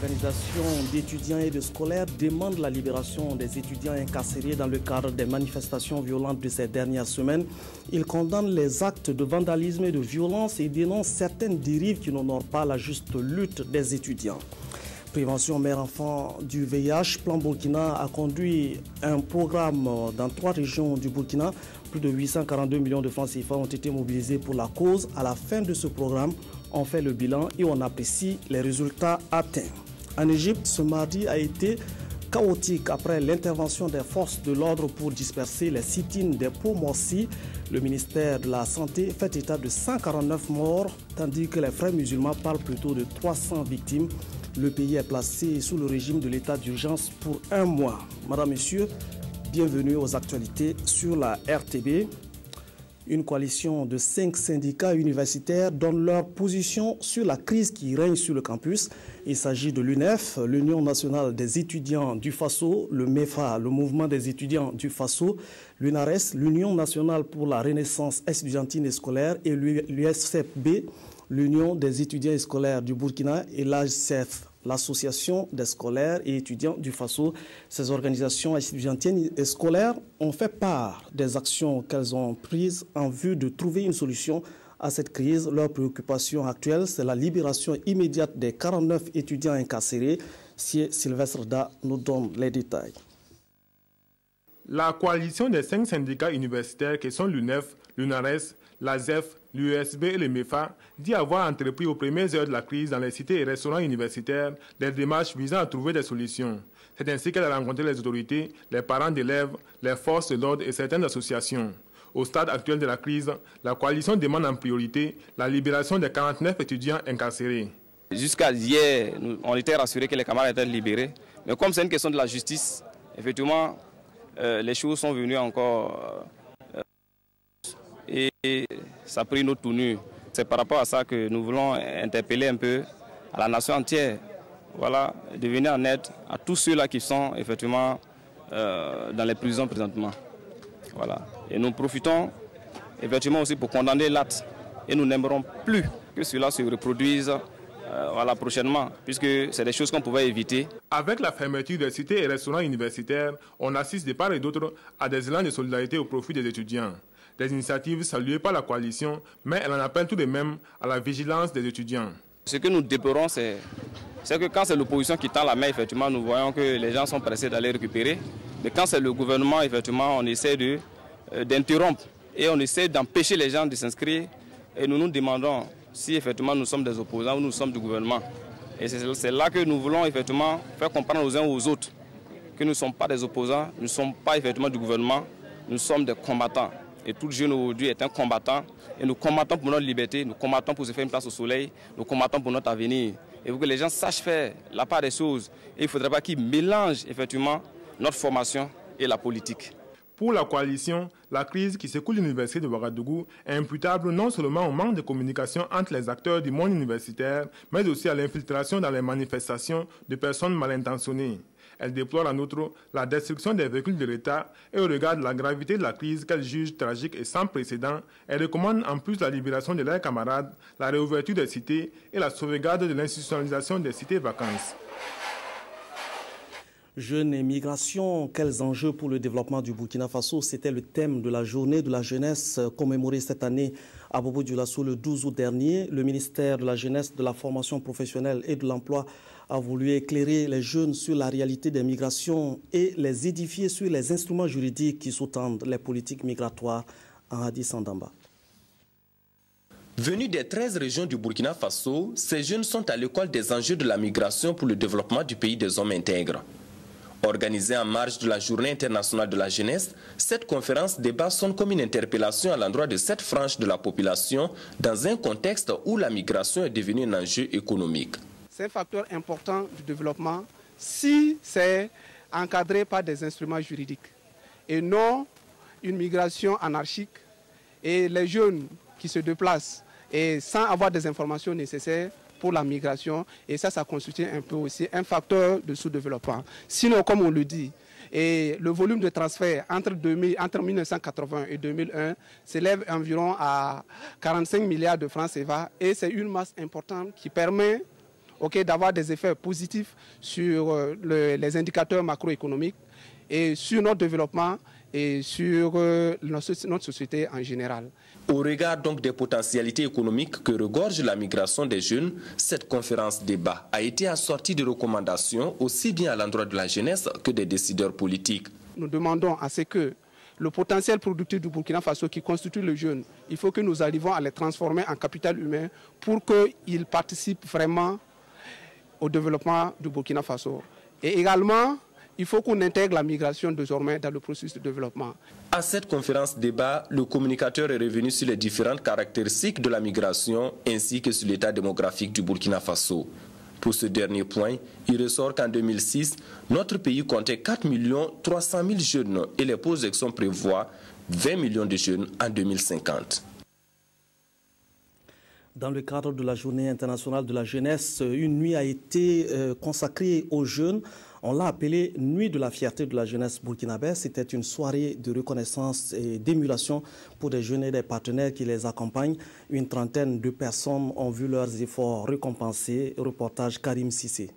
organisations d'étudiants et de scolaires demandent la libération des étudiants incarcérés dans le cadre des manifestations violentes de ces dernières semaines. Ils condamnent les actes de vandalisme et de violence et dénoncent certaines dérives qui n'honorent pas la juste lutte des étudiants. Prévention mère-enfant du VIH, Plan Burkina a conduit un programme dans 3 régions du Burkina. Plus de 842 millions de francs CFA ont été mobilisés pour la cause. À la fin de ce programme, on fait le bilan et on apprécie les résultats atteints. En Égypte, ce mardi a été chaotique après l'intervention des forces de l'ordre pour disperser les sit-ins des Pau-Morsi. Le ministère de la Santé fait état de 149 morts, tandis que les frères musulmans parlent plutôt de 300 victimes. Le pays est placé sous le régime de l'état d'urgence pour 1 mois. Madame, Messieurs, bienvenue aux actualités sur la RTB. Une coalition de 5 syndicats universitaires donne leur position sur la crise qui règne sur le campus. Il s'agit de l'UNEF, l'Union nationale des étudiants du Faso, le MEFA, le mouvement des étudiants du Faso, l'UNARES, l'Union nationale pour la renaissance estudiantine et scolaire et l'USFB, l'Union des étudiants et scolaires du Burkina et l'AGCF, l'Association des scolaires et étudiants du Faso. Ces organisations étudiantines et scolaires ont fait part des actions qu'elles ont prises en vue de trouver une solution à cette crise. Leur préoccupation actuelle, c'est la libération immédiate des 49 étudiants incarcérés. Sylvestre Da nous donne les détails. La coalition des 5 syndicats universitaires qui sont l'UNEF, l'UNARES, l'AZEF, l'USB et le MEFA dit avoir entrepris aux premières heures de la crise dans les cités et restaurants universitaires des démarches visant à trouver des solutions. C'est ainsi qu'elle a rencontré les autorités, les parents d'élèves, les forces de l'ordre et certaines associations. Au stade actuel de la crise, la coalition demande en priorité la libération des 49 étudiants incarcérés. Jusqu'à hier, on était rassurés que les camarades étaient libérés. Mais comme c'est une question de la justice, effectivement, les choses sont venues encore... et ça a pris une autre tournure. C'est par rapport à ça que nous voulons interpeller un peu à la nation entière, voilà, de venir en aide à tous ceux-là qui sont effectivement dans les prisons présentement. Voilà. Et nous profitons effectivement aussi pour condamner l'acte et nous n'aimerons plus que cela se reproduise voilà, prochainement, puisque c'est des choses qu'on pouvait éviter. Avec la fermeture des cités et restaurants universitaires, on assiste de part et d'autre à des élans de solidarité au profit des étudiants. Des initiatives saluées par la coalition, mais elle en appelle tout de même à la vigilance des étudiants. Ce que nous déplorons, c'est que quand c'est l'opposition qui tend la main, effectivement, nous voyons que les gens sont pressés d'aller récupérer. Mais quand c'est le gouvernement, effectivement, on essaie d'interrompre et on essaie d'empêcher les gens de s'inscrire. Et nous nous demandons si effectivement nous sommes des opposants ou nous sommes du gouvernement. Et c'est là que nous voulons effectivement faire comprendre aux uns aux autres que nous ne sommes pas des opposants, nous ne sommes pas effectivement du gouvernement, nous sommes des combattants. Et tout jeune aujourd'hui est un combattant. Et nous combattons pour notre liberté, nous combattons pour se faire une place au soleil, nous combattons pour notre avenir. Et pour que les gens sachent faire la part des choses, et il ne faudrait pas qu'ils mélangent effectivement notre formation et la politique. Pour la coalition, la crise qui secoue l'université de Ouagadougou est imputable non seulement au manque de communication entre les acteurs du monde universitaire, mais aussi à l'infiltration dans les manifestations de personnes mal intentionnées. Elle déplore en outre la destruction des véhicules de l'État et au regard de la gravité de la crise qu'elle juge tragique et sans précédent, elle recommande en plus la libération de leurs camarades, la réouverture des cités et la sauvegarde de l'institutionnalisation des cités vacances. Jeunes et migration, quels enjeux pour le développement du Burkina Faso? C'était le thème de la journée de la jeunesse commémorée cette année à Bobo-Dioulasso le 12 août dernier. Le ministère de la Jeunesse, de la Formation professionnelle et de l'Emploi a voulu éclairer les jeunes sur la réalité des migrations et les édifier sur les instruments juridiques qui sous-tendent les politiques migratoires en Hadis Andamba. Venus des 13 régions du Burkina Faso, ces jeunes sont à l'école des enjeux de la migration pour le développement du pays des hommes intègres. Organisée en marge de la Journée internationale de la jeunesse, cette conférence débat sonne comme une interpellation à l'endroit de cette frange de la population dans un contexte où la migration est devenue un enjeu économique. C'est un facteur important du développement si c'est encadré par des instruments juridiques et non une migration anarchique et les jeunes qui se déplacent et sans avoir des informations nécessaires pour la migration, et ça constitue un peu aussi un facteur de sous-développement. Sinon, comme on le dit, et le volume de transfert entre 1980 et 2001 s'élève environ à 45 milliards de francs CFA, et c'est une masse importante qui permet d'avoir des effets positifs sur les indicateurs macroéconomiques et sur notre développement et sur notre société en général. Au regard donc des potentialités économiques que regorge la migration des jeunes, cette conférence débat a été assortie de recommandations aussi bien à l'endroit de la jeunesse que des décideurs politiques. Nous demandons à ce que le potentiel productif du Burkina Faso qui constitue le jeune, il faut que nous arrivions à les transformer en capital humain pour qu'ils participent vraiment au développement du Burkina Faso. Et également, il faut qu'on intègre la migration désormais dans le processus de développement. À cette conférence débat, le communicateur est revenu sur les différentes caractéristiques de la migration ainsi que sur l'état démographique du Burkina Faso. Pour ce dernier point, il ressort qu'en 2006, notre pays comptait 4 300 000 jeunes et les projections prévoient 20 millions de jeunes en 2050. Dans le cadre de la Journée internationale de la jeunesse, une nuit a été consacrée aux jeunes. On l'a appelée Nuit de la fierté de la jeunesse burkinabé. C'était une soirée de reconnaissance et d'émulation pour des jeunes et des partenaires qui les accompagnent. Une trentaine de personnes ont vu leurs efforts récompensés. Reportage Karim Sissé.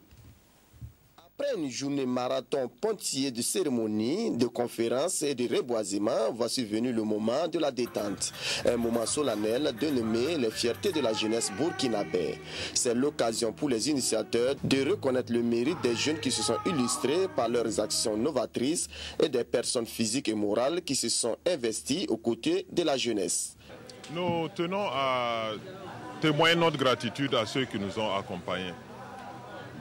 Après une journée marathon pointillée de cérémonies, de conférences et de reboisement, voici venu le moment de la détente. Un moment solennel dénommé les fiertés de la jeunesse burkinabé. C'est l'occasion pour les initiateurs de reconnaître le mérite des jeunes qui se sont illustrés par leurs actions novatrices et des personnes physiques et morales qui se sont investies aux côtés de la jeunesse. Nous tenons à témoigner notre gratitude à ceux qui nous ont accompagnés.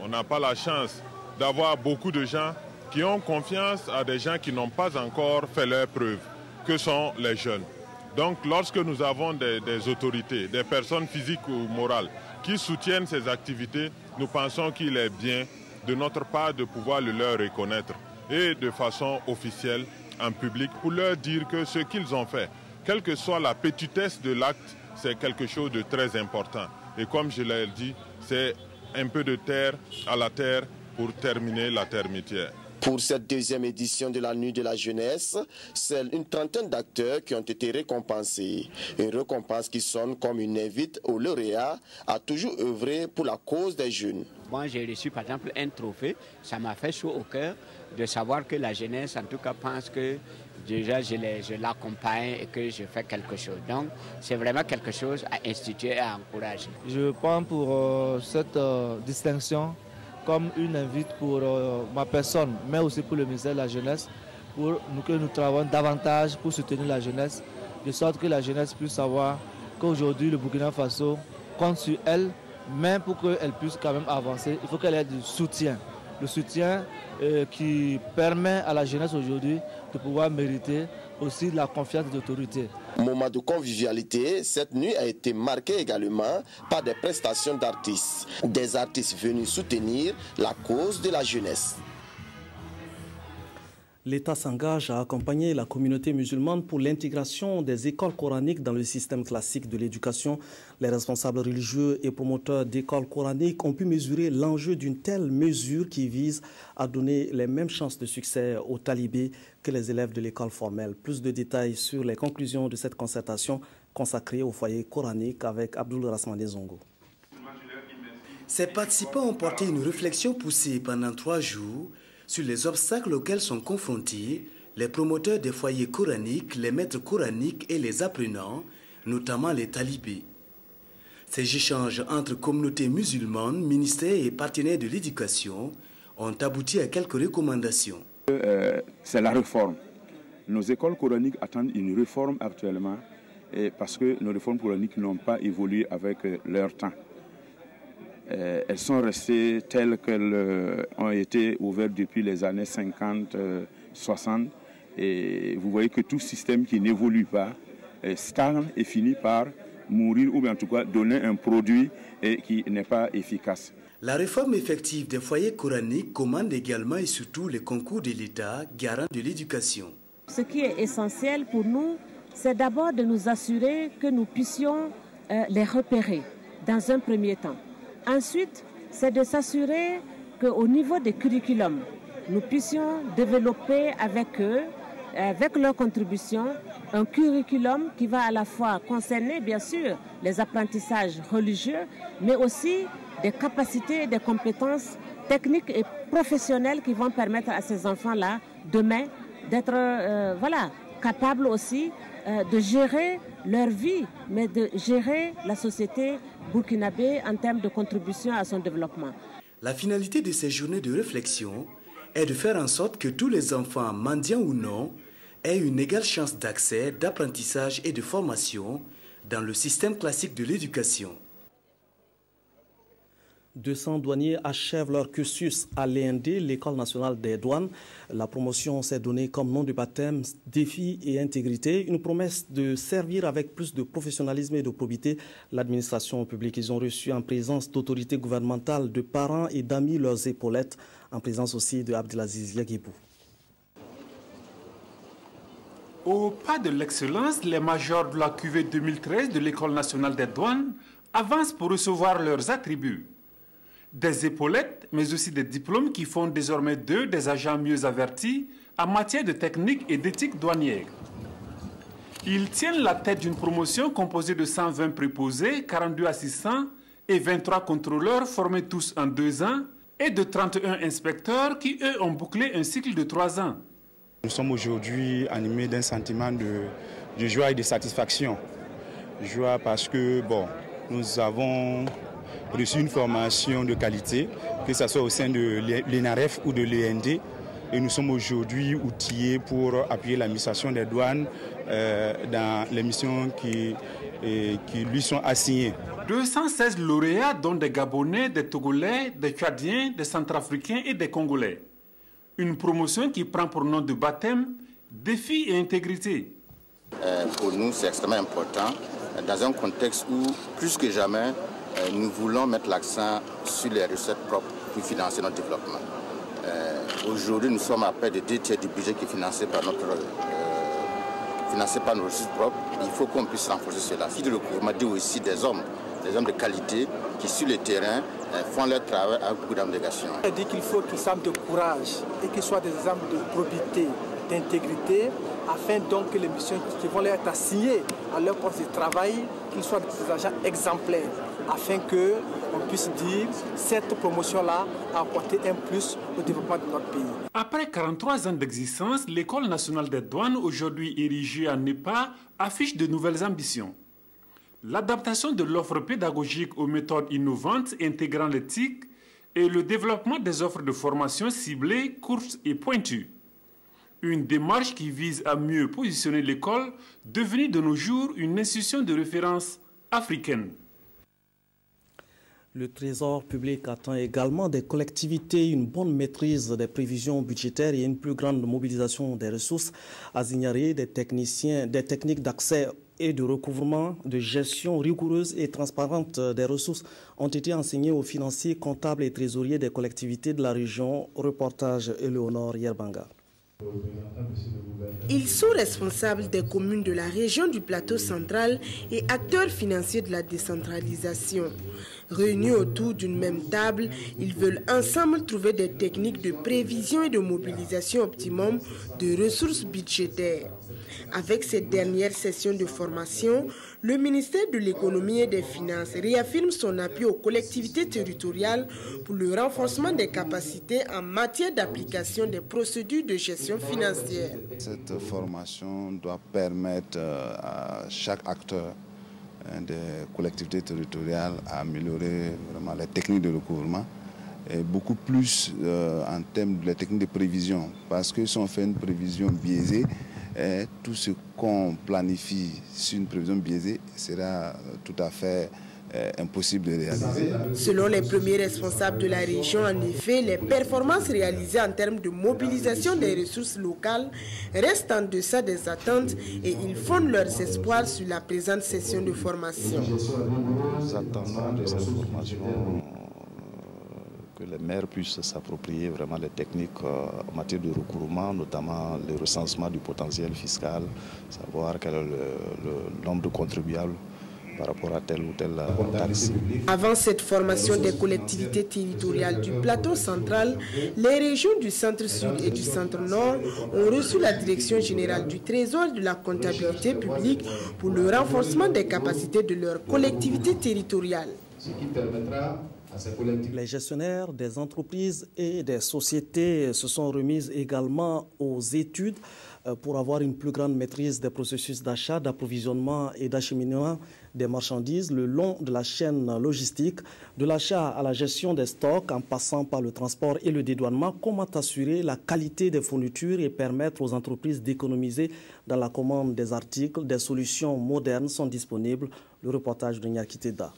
On n'a pas la chance d'avoir beaucoup de gens qui ont confiance à des gens qui n'ont pas encore fait leurs preuves, que sont les jeunes. Donc lorsque nous avons des autorités, des personnes physiques ou morales qui soutiennent ces activités, nous pensons qu'il est bien de notre part de pouvoir le leur reconnaître et de façon officielle en public pour leur dire que ce qu'ils ont fait, quelle que soit la petitesse de l'acte, c'est quelque chose de très important. Et comme je l'ai dit, c'est un peu de terre à la terre pour terminer la termitière. Pour cette deuxième édition de la Nuit de la jeunesse, c'est une trentaine d'acteurs qui ont été récompensés. Une récompense qui sonne comme une invite aux lauréats à toujours œuvrer pour la cause des jeunes. Moi, j'ai reçu par exemple un trophée. Ça m'a fait chaud au cœur de savoir que la jeunesse, en tout cas, pense que déjà je l'accompagne et que je fais quelque chose. Donc, c'est vraiment quelque chose à instituer et à encourager. Je prends pour cette distinction comme une invite pour ma personne, mais aussi pour le ministère de la Jeunesse, pour que nous travaillons davantage pour soutenir la jeunesse, de sorte que la jeunesse puisse savoir qu'aujourd'hui le Burkina Faso compte sur elle, mais pour qu'elle puisse quand même avancer, il faut qu'elle ait du soutien. Le soutien qui permet à la jeunesse aujourd'hui de pouvoir mériter aussi de la confiance des autorités. Moment de convivialité, cette nuit a été marquée également par des prestations d'artistes. Des artistes venus soutenir la cause de la jeunesse. L'État s'engage à accompagner la communauté musulmane pour l'intégration des écoles coraniques dans le système classique de l'éducation. Les responsables religieux et promoteurs d'écoles coraniques ont pu mesurer l'enjeu d'une telle mesure qui vise à donner les mêmes chances de succès aux talibés que les élèves de l'école formelle. Plus de détails sur les conclusions de cette concertation consacrée au foyer coranique avec Abdoul Rasmane Zongo. Ces participants ont porté une réflexion poussée pendant 3 jours sur les obstacles auxquels sont confrontés les promoteurs des foyers coraniques, les maîtres coraniques et les apprenants, notamment les talibés. Ces échanges entre communautés musulmanes, ministères et partenaires de l'éducation ont abouti à quelques recommandations. C'est la réforme. Nos écoles coraniques attendent une réforme actuellement parce que nos réformes coraniques n'ont pas évolué avec leur temps. Elles sont restées telles qu'elles ont été ouvertes depuis les années 50, 60. Et vous voyez que tout système qui n'évolue pas stagne et finit par mourir ou bien en tout cas donner un produit qui n'est pas efficace. La réforme effective des foyers coraniques commande également et surtout les concours de l'État, garant de l'éducation. Ce qui est essentiel pour nous, c'est d'abord de nous assurer que nous puissions les repérer dans un premier temps. Ensuite, c'est de s'assurer qu'au niveau des curriculums, nous puissions développer avec eux avec leur contribution, un curriculum qui va à la fois concerner, bien sûr, les apprentissages religieux, mais aussi des capacités et des compétences techniques et professionnelles qui vont permettre à ces enfants-là, demain, d'être capables aussi de gérer leur vie, mais de gérer la société burkinabé en termes de contribution à son développement. La finalité de ces journées de réflexion est de faire en sorte que tous les enfants, mendiants ou non, aient une égale chance d'accès, d'apprentissage et de formation dans le système classique de l'éducation. 200 douaniers achèvent leur cursus à l'END, l'École nationale des douanes. La promotion s'est donnée comme nom de baptême défi et intégrité, une promesse de servir avec plus de professionnalisme et de probité l'administration publique. Ils ont reçu en présence d'autorités gouvernementales, de parents et d'amis leurs épaulettes, en présence aussi de Abdelaziz Yaguibou. Au pas de l'excellence, les majors de la cuvée 2013 de l'École nationale des douanes avancent pour recevoir leurs attributs. Des épaulettes, mais aussi des diplômes qui font désormais d'eux des agents mieux avertis en matière de technique et d'éthique douanière. Ils tiennent la tête d'une promotion composée de 120 préposés, 42 assistants et 23 contrôleurs formés tous en 2 ans et de 31 inspecteurs qui, eux, ont bouclé un cycle de 3 ans. Nous sommes aujourd'hui animés d'un sentiment de joie et de satisfaction. Joie parce que, nous avons reçu une formation de qualité, que ce soit au sein de l'ENAREF ou de l'END. Et nous sommes aujourd'hui outillés pour appuyer l'administration des douanes dans les missions qui lui sont assignées. 216 lauréats, dont des Gabonais, des Togolais, des Tchadiens, des Centrafricains et des Congolais. Une promotion qui prend pour nom de baptême défi et intégrité. Pour nous, c'est extrêmement important dans un contexte où, plus que jamais, nous voulons mettre l'accent sur les recettes propres pour financer notre développement. Aujourd'hui, nous sommes à près de 2 tiers du budget qui est financé par nos ressources propres. Il faut qu'on puisse renforcer cela. Le recouvrement dit aussi des hommes de qualité qui, sur le terrain, font leur travail avec beaucoup d'abnégation. On dit qu'il faut qu'ils semblent de courage et qu'ils soient des exemples de probité, d'intégrité, afin donc que les missions qui vont leur être assignées à leur poste de travail, qu'ils soient des agents exemplaires, afin qu'on puisse dire que cette promotion-là a apporté un plus au développement de notre pays. Après 43 ans d'existence, l'École nationale des douanes, aujourd'hui érigée en EPA, affiche de nouvelles ambitions. L'adaptation de l'offre pédagogique aux méthodes innovantes intégrant l'éthique et le développement des offres de formation ciblées, courtes et pointues. Une démarche qui vise à mieux positionner l'école, devenue de nos jours une institution de référence africaine. Le Trésor public attend également des collectivités une bonne maîtrise des prévisions budgétaires et une plus grande mobilisation des ressources. À Zignaré, des techniques d'accès et de recouvrement, de gestion rigoureuse et transparente des ressources ont été enseignées aux financiers, comptables et trésoriers des collectivités de la région. Reportage Éléonore Yerbanga. Ils sont responsables des communes de la région du plateau central et acteurs financiers de la décentralisation. Réunis autour d'une même table, ils veulent ensemble trouver des techniques de prévision et de mobilisation optimum de ressources budgétaires. Avec cette dernière session de formation, le ministère de l'Économie et des Finances réaffirme son appui aux collectivités territoriales pour le renforcement des capacités en matière d'application des procédures de gestion financière. Cette formation doit permettre à chaque acteur des collectivités territoriales à améliorer vraiment les techniques de recouvrement et beaucoup plus en termes de les techniques de prévision, parce que si on fait une prévision biaisée, tout ce qu'on planifie sur une prévision biaisée sera tout à fait impossible de réaliser. Selon les premiers responsables de la région, en effet, les performances réalisées en termes de mobilisation des ressources locales restent en deçà des attentes et ils fondent leurs espoirs sur la présente session de formation. Nous attendons de cette formation que les maires puissent s'approprier vraiment les techniques en matière de recouvrement, notamment le recensement du potentiel fiscal, savoir quel est le nombre de contribuables par rapport à tel ou tel taxe. Avant cette formation des collectivités territoriales du plateau central, les régions du centre-sud et du centre-nord ont reçu la direction générale du Trésor et de la comptabilité publique pour le renforcement des capacités de leurs collectivités territoriales. Ce qui permettra à ces collectivités. Les gestionnaires des entreprises et des sociétés se sont remis également aux études pour avoir une plus grande maîtrise des processus d'achat, d'approvisionnement et d'acheminement des marchandises le long de la chaîne logistique, de l'achat à la gestion des stocks en passant par le transport et le dédouanement. Comment assurer la qualité des fournitures et permettre aux entreprises d'économiser dans la commande des articles? Des solutions modernes sont disponibles. Le reportage de Nyakiteda.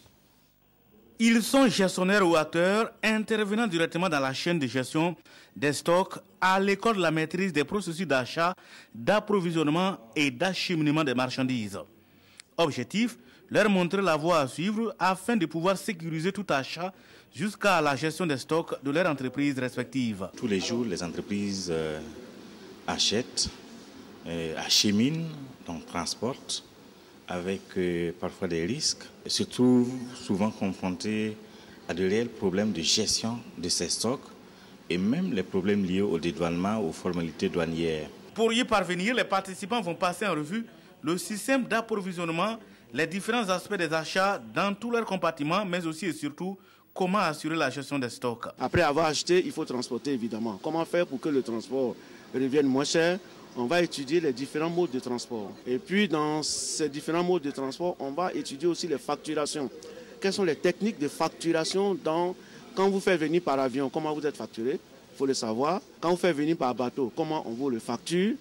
Ils sont gestionnaires ou acteurs intervenant directement dans la chaîne de gestion des stocks à l'école de la maîtrise des processus d'achat, d'approvisionnement et d'acheminement des marchandises. Objectif, leur montrer la voie à suivre afin de pouvoir sécuriser tout achat jusqu'à la gestion des stocks de leurs entreprises respectives. Tous les jours, les entreprises achètent, acheminent, donc transportent, avec parfois des risques, se trouvent souvent confrontés à de réels problèmes de gestion de ces stocks et même les problèmes liés au dédouanement, aux formalités douanières. Pour y parvenir, les participants vont passer en revue le système d'approvisionnement, les différents aspects des achats dans tous leurs compartiments, mais aussi et surtout comment assurer la gestion des stocks. Après avoir acheté, il faut transporter évidemment. Comment faire pour que le transport revienne moins cher? On va étudier les différents modes de transport. Et puis, dans ces différents modes de transport, on va étudier aussi les facturations. Quelles sont les techniques de facturation quand vous faites venir par avion, comment vous êtes facturé? Il faut le savoir. Quand vous faites venir par bateau, comment on vous le facture?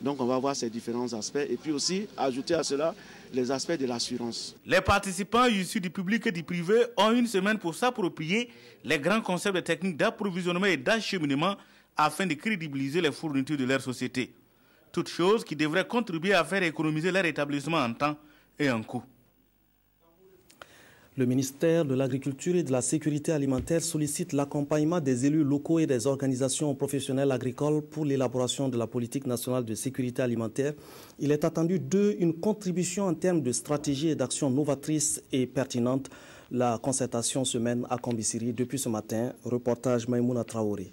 Donc, on va voir ces différents aspects. Et puis aussi, ajouter à cela les aspects de l'assurance. Les participants issus du public et du privé ont une semaine pour s'approprier les grands concepts de techniques d'approvisionnement et d'acheminement afin de crédibiliser les fournitures de leur société. Toutes choses qui devraient contribuer à faire économiser leur établissement en temps et en coût. Le ministère de l'Agriculture et de la Sécurité alimentaire sollicite l'accompagnement des élus locaux et des organisations professionnelles agricoles pour l'élaboration de la politique nationale de sécurité alimentaire. Il est attendu d'eux une contribution en termes de stratégie et d'actions novatrices et pertinentes. La concertation se mène à Kombisiri depuis ce matin. Reportage Maïmouna Traoré.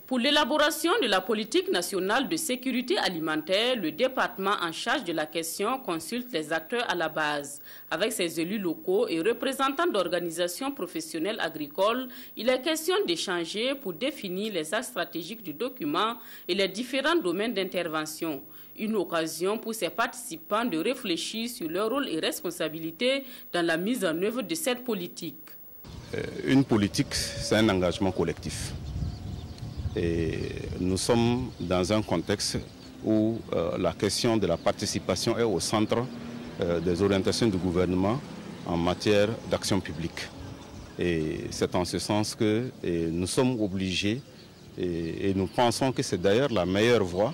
Pour l'élaboration de la politique nationale de sécurité alimentaire, le département en charge de la question consulte les acteurs à la base. Avec ses élus locaux et représentants d'organisations professionnelles agricoles, il est question d'échanger pour définir les axes stratégiques du document et les différents domaines d'intervention. Une occasion pour ces participants de réfléchir sur leur rôle et responsabilité dans la mise en œuvre de cette politique. Une politique, c'est un engagement collectif. Et nous sommes dans un contexte où la question de la participation est au centre des orientations du gouvernement en matière d'action publique. Et c'est en ce sens que nous sommes obligés et nous pensons que c'est d'ailleurs la meilleure voie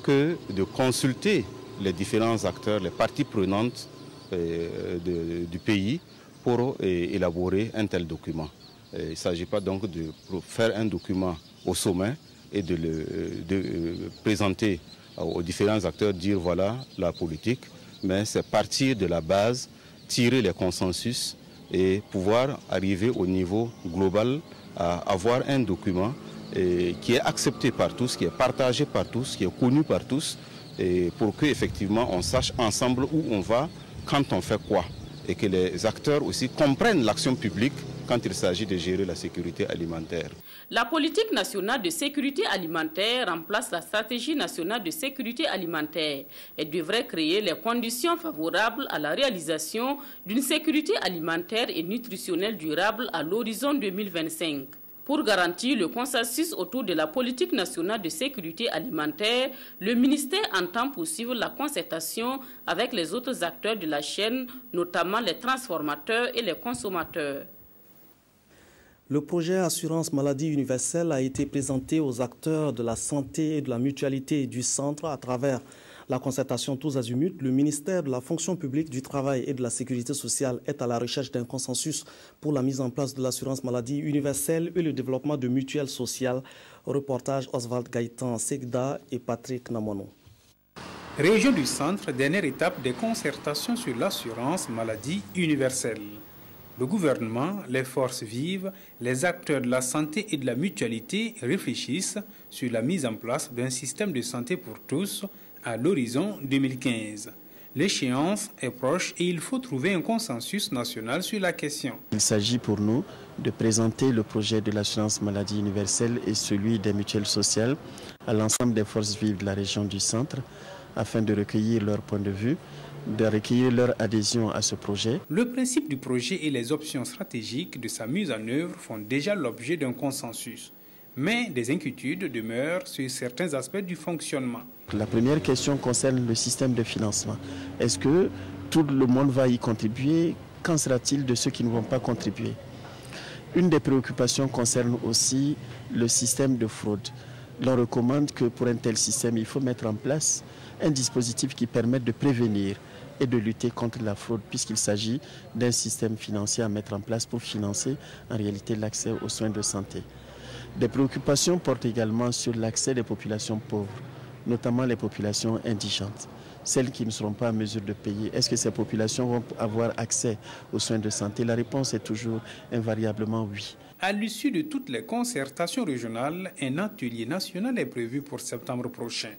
que de consulter les différents acteurs, les parties prenantes du pays pour élaborer un tel document. Il ne s'agit pas donc de faire un document au sommet et de le présenter aux différents acteurs, dire voilà la politique, mais c'est partir de la base, tirer les consensus et pouvoir arriver au niveau global à avoir un document qui est accepté par tous, qui est partagé par tous, qui est connu par tous, et pour qu'effectivement on sache ensemble où on va, quand on fait quoi, et que les acteurs aussi comprennent l'action publique quand il s'agit de gérer la sécurité alimentaire. La politique nationale de sécurité alimentaire remplace la stratégie nationale de sécurité alimentaire et devrait créer les conditions favorables à la réalisation d'une sécurité alimentaire et nutritionnelle durable à l'horizon 2025. Pour garantir le consensus autour de la politique nationale de sécurité alimentaire, le ministère entend poursuivre la concertation avec les autres acteurs de la chaîne, notamment les transformateurs et les consommateurs. Le projet Assurance Maladie Universelle a été présenté aux acteurs de la santé et de la mutualité du centre à travers la concertation tous azimuts. Le ministère de la fonction publique, du travail et de la sécurité sociale est à la recherche d'un consensus pour la mise en place de l'assurance maladie universelle et le développement de mutuelles sociales. Reportage Oswald Gaëtan Segda et Patrick Namono. Région du Centre, dernière étape des concertations sur l'assurance maladie universelle. Le gouvernement, les forces vives, les acteurs de la santé et de la mutualité réfléchissent sur la mise en place d'un système de santé pour tous à l'horizon 2015. L'échéance est proche et il faut trouver un consensus national sur la question. Il s'agit pour nous de présenter le projet de l'assurance maladie universelle et celui des mutuelles sociales à l'ensemble des forces vives de la région du Centre afin de recueillir leur point de vue, de recueillir leur adhésion à ce projet. Le principe du projet et les options stratégiques de sa mise en œuvre font déjà l'objet d'un consensus. Mais des inquiétudes demeurent sur certains aspects du fonctionnement. La première question concerne le système de financement. Est-ce que tout le monde va y contribuer? Qu'en sera-t-il de ceux qui ne vont pas contribuer? Une des préoccupations concerne aussi le système de fraude. L'on recommande que pour un tel système, il faut mettre en place un dispositif qui permette de prévenir et de lutter contre la fraude, puisqu'il s'agit d'un système financier à mettre en place pour financer en réalité l'accès aux soins de santé. Des préoccupations portent également sur l'accès des populations pauvres, notamment les populations indigentes, celles qui ne seront pas en mesure de payer. Est-ce que ces populations vont avoir accès aux soins de santé? La réponse est toujours invariablement oui. À l'issue de toutes les concertations régionales, un atelier national est prévu pour septembre prochain.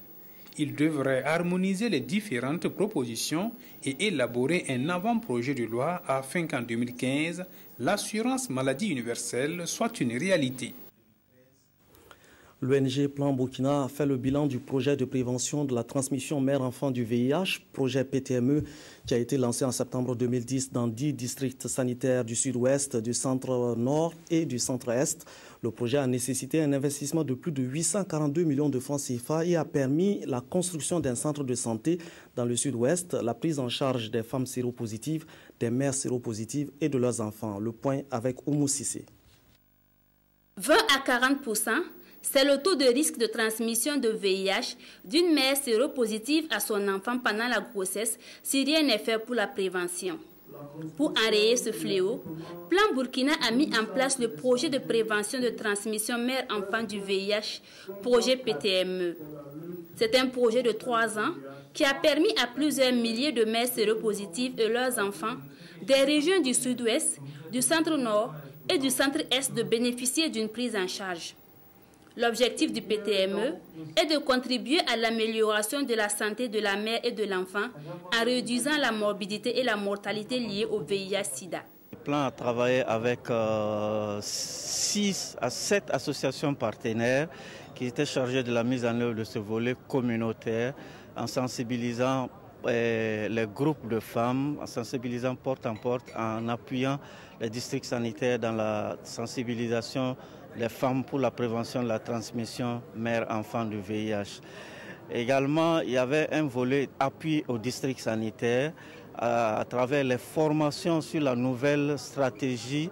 Il devrait harmoniser les différentes propositions et élaborer un avant-projet de loi afin qu'en 2015, l'assurance maladie universelle soit une réalité. L'ONG Plan Burkina a fait le bilan du projet de prévention de la transmission mère-enfant du VIH, projet PTME, qui a été lancé en septembre 2010 dans 10 districts sanitaires du sud-ouest, du centre-nord et du centre-est. Le projet a nécessité un investissement de plus de 842 millions de francs CFA et a permis la construction d'un centre de santé dans le sud-ouest, la prise en charge des femmes séropositives, des mères séropositives et de leurs enfants. Le point avec Oumou Sissé. 20 à 40%. C'est le taux de risque de transmission de VIH d'une mère séropositive à son enfant pendant la grossesse si rien n'est fait pour la prévention. Pour enrayer ce fléau, Plan Burkina a mis en place le projet de prévention de transmission mère-enfant du VIH, projet PTME. C'est un projet de 3 ans qui a permis à plusieurs milliers de mères séropositives et leurs enfants des régions du sud-ouest, du centre-nord et du centre-est de bénéficier d'une prise en charge. L'objectif du PTME est de contribuer à l'amélioration de la santé de la mère et de l'enfant en réduisant la morbidité et la mortalité liées au VIH-Sida. Le plan a travaillé avec 6 à 7 associations partenaires qui étaient chargées de la mise en œuvre de ce volet communautaire en sensibilisant les groupes de femmes, en sensibilisant porte en porte, en appuyant les districts sanitaires dans la sensibilisation des femmes pour la prévention de la transmission mère-enfant du VIH. Également, il y avait un volet appui aux districts sanitaires à travers les formations sur la nouvelle stratégie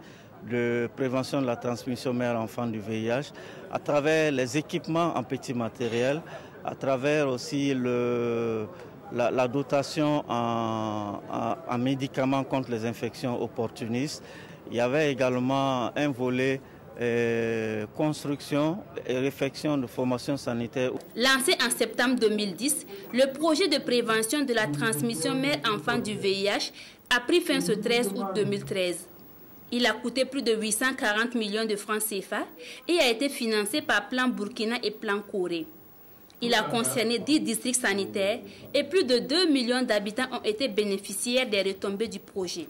de prévention de la transmission mère-enfant du VIH, à travers les équipements en petit matériel, à travers aussi la dotation en médicaments contre les infections opportunistes. Il y avait également un volet construction et réflexion de formation sanitaire. Lancé en septembre 2010, le projet de prévention de la transmission mère-enfant du VIH a pris fin ce 13 août 2013. Il a coûté plus de 840 millions de francs CFA et a été financé par Plan Burkina et Plan Corée. Il a concerné 10 districts sanitaires et plus de 2 millions d'habitants ont été bénéficiaires des retombées du projet.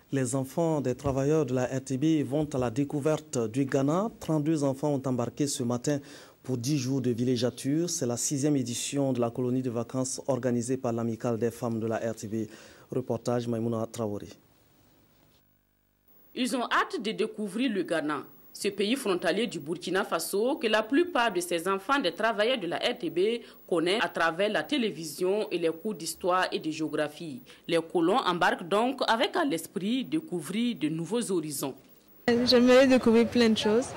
Les enfants des travailleurs de la RTB vont à la découverte du Ghana. 32 enfants ont embarqué ce matin pour 10 jours de villégiature. C'est la 6e édition de la colonie de vacances organisée par l'Amicale des femmes de la RTB. Reportage Maïmouna Traoré. Ils ont hâte de découvrir le Ghana, ce pays frontalier du Burkina Faso que la plupart de ces enfants des travailleurs de la RTB connaissent à travers la télévision et les cours d'histoire et de géographie. Les colons embarquent donc avec à l'esprit découvrir de nouveaux horizons. J'aimerais découvrir plein de choses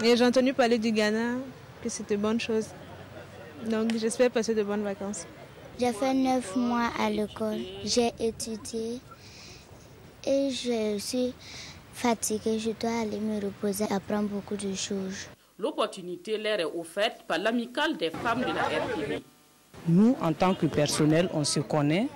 et j'ai entendu parler du Ghana, que c'était une bonne chose. Donc j'espère passer de bonnes vacances. J'ai fait 9 mois à l'école, j'ai étudié et je suis fatiguée, je dois aller me reposer, apprendre beaucoup de choses. L'opportunité leur est offerte par l'Amicale des femmes de la RTB. nous, en tant que personnel, on se connaît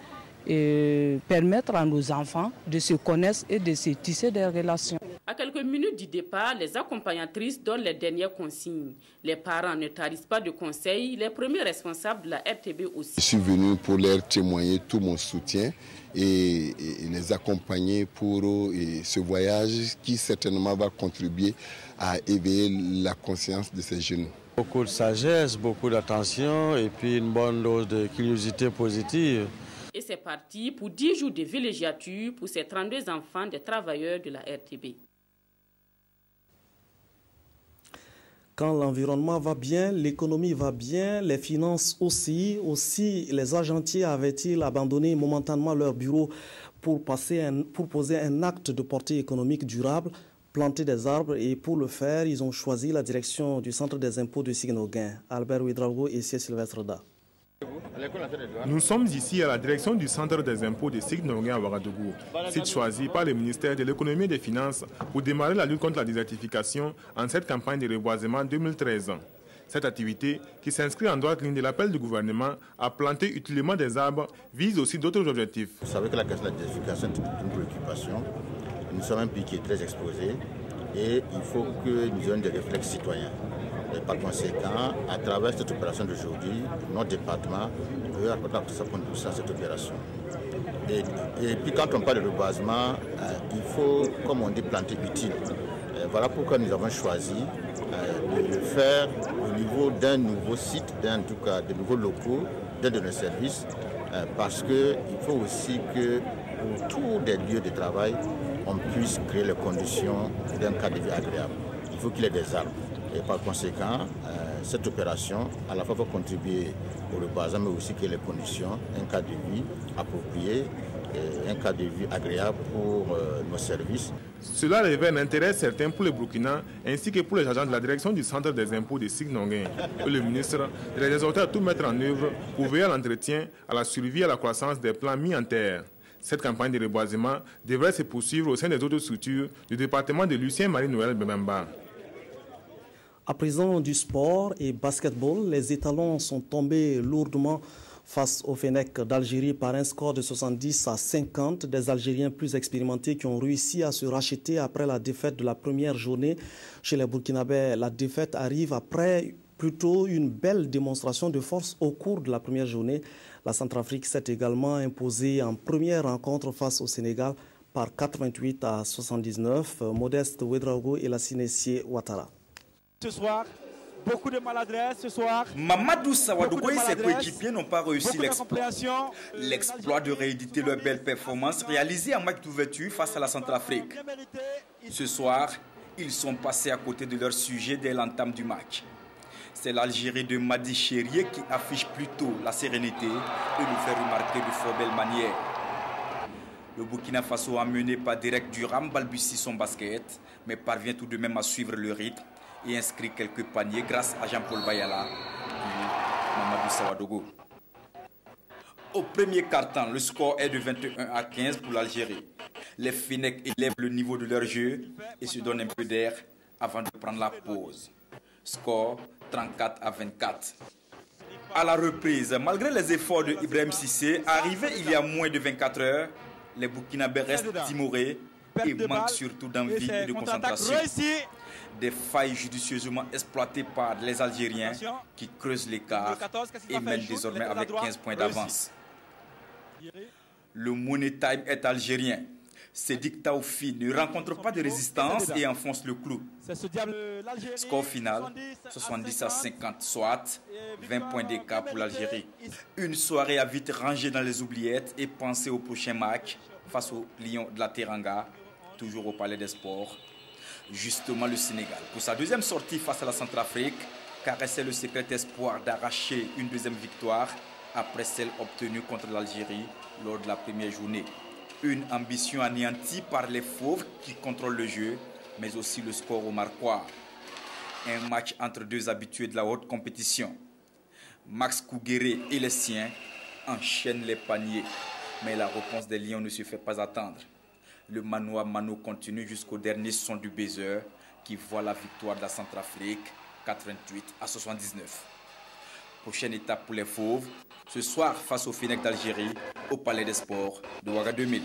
et permettre à nos enfants de se connaître et de se tisser des relations. À quelques minutes du départ, les accompagnatrices donnent les dernières consignes. Les parents ne tarissent pas de conseils, les premiers responsables de la RTB aussi. Je suis venu pour leur témoigner tout mon soutien et les accompagner pour ce voyage qui certainement va contribuer à éveiller la conscience de ces jeunes. Beaucoup de sagesse, beaucoup d'attention et puis une bonne dose de curiosité positive. Et c'est parti pour 10 jours de villégiature pour ces 32 enfants des travailleurs de la RTB. Quand l'environnement va bien, l'économie va bien, les finances aussi. Aussi, les agentiers avaient-ils abandonné momentanément leur bureau pour poser un acte de portée économique durable, planter des arbres, et pour le faire, ils ont choisi la direction du Centre des impôts de Signoguin. Albert Ouedraogo et Sylvestre Da. Nous sommes ici à la direction du Centre des impôts de Signoguin à Ouagadougou, site choisi par le ministère de l'économie et des finances pour démarrer la lutte contre la désertification en cette campagne de reboisement 2013. Cette activité, qui s'inscrit en droite ligne de l'appel du gouvernement à planter utilement des arbres, vise aussi d'autres objectifs. Vous savez que la question de la désertification est une préoccupation. Nous sommes un pays qui est très exposé et il faut que nous ayons des réflexes citoyens. Et par conséquent, à travers cette opération d'aujourd'hui, notre département veut apporter sa contribution à cette opération. Et puis quand on parle de reboisement, il faut, comme on dit, planter utile. Voilà pourquoi nous avons choisi de le faire au niveau d'un nouveau site, en tout cas de nouveaux locaux, d'un de nos services, parce qu'il faut aussi que autour des lieux de travail, on puisse créer les conditions d'un cadre de vie agréable. Il faut qu'il y ait des arbres. Et par conséquent, cette opération, à la fois va contribuer au reboisement, mais aussi qu'il y ait les conditions, un cadre de vie approprié, un cadre de vie agréable pour nos services. Cela révèle un intérêt certain pour les Burkinabés ainsi que pour les agents de la direction du Centre des impôts de Signoguin. Le ministre les exhorte à tout mettre en œuvre pour veiller à l'entretien, à la survie et à la croissance des plants mis en terre. Cette campagne de reboisement devrait se poursuivre au sein des autres structures du département de Lucien Marie-Noël Bemba. À présent du sport et basketball, les étalons sont tombés lourdement face au Fennec d'Algérie par un score de 70-50. Des Algériens plus expérimentés qui ont réussi à se racheter après la défaite de la première journée. Chez les Burkinabés, la défaite arrive après plutôt une belle démonstration de force au cours de la première journée. La Centrafrique s'est également imposée en première rencontre face au Sénégal par 88-79. Modeste Ouedraogo et la Sinessie Ouattara. Ce soir, beaucoup de maladresse ce soir. Mamadou Sawadogo et ses coéquipiers n'ont pas réussi l'exploit de rééditer leur belle performance réalisée en match d'ouverture face à la Centrafrique. Ce soir, ils sont passés à côté de leur sujet dès l'entame du match. C'est l'Algérie de Madi Chérier qui affiche plutôt la sérénité et nous fait remarquer de fort belle manière. Le Burkina Faso, amené par Derek Durham, balbutie son basket, mais parvient tout de même à suivre le rythme et inscrit quelques paniers grâce à Jean-Paul Bayala et Mamadou Sawadogo. Au premier quart-temps, le score est de 21-15 pour l'Algérie. Les Fennecs élèvent le niveau de leur jeu et se donnent un peu d'air avant de prendre la pause. Score 34-24. À la reprise, malgré les efforts de Ibrahim Cissé, arrivé il y a moins de 24 heures, les Burkinabés restent timorés et manquent surtout d'envie et de concentration. Des failles judicieusement exploitées par les Algériens qui creusent l'écart et mènent désormais avec 15 points d'avance. Le Money Time est algérien. Sédik Taoufi ne rencontre pas de résistance et enfonce le clou. Score final 70-50, soit 20 points d'écart pour l'Algérie. Une soirée à vite ranger dans les oubliettes et penser au prochain match face aux Lions de la Teranga, toujours au Palais des Sports. Justement le Sénégal, pour sa deuxième sortie face à la Centrafrique, caressait le secret espoir d'arracher une deuxième victoire après celle obtenue contre l'Algérie lors de la première journée. Une ambition anéantie par les fauves qui contrôlent le jeu, mais aussi le score au marquoir. Un match entre deux habitués de la haute compétition. Max Kouguéré et les siens enchaînent les paniers, mais la réponse des Lions ne se fait pas attendre. Le mano à mano continue jusqu'au dernier son du baiser qui voit la victoire de la Centrafrique 88-79. Prochaine étape pour les fauves, ce soir face au Fenech d'Algérie au Palais des Sports de Ouagadougou.